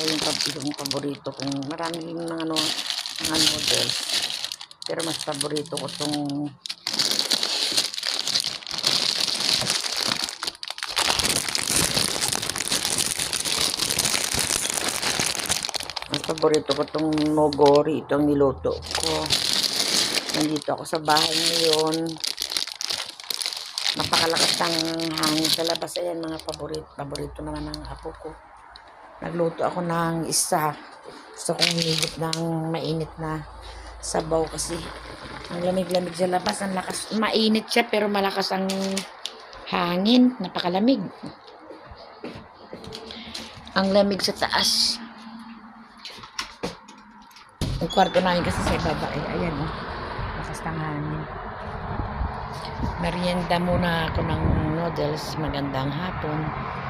yung paborito kong maraming mga mga noodles. Pero mas paborito ko tong nogori, itong niluto ko. Nandito ako sa bahay ngayon. Napakalakas ng hangin sa labas. Ayan, mga paborito naman ng apo ko. Nagluto ako ng isa. Gusto kong hinigit ng mainit na sabaw kasi ang lamig-lamig sa labas. Ang lakas, mainit siya pero malakas ang hangin. Napakalamig. Ang lamig sa taas. Ang kwarto namin kasi sa ibaba ayan lakas ng hangin. Merienda muna ako ng noodles. Magandang hapon.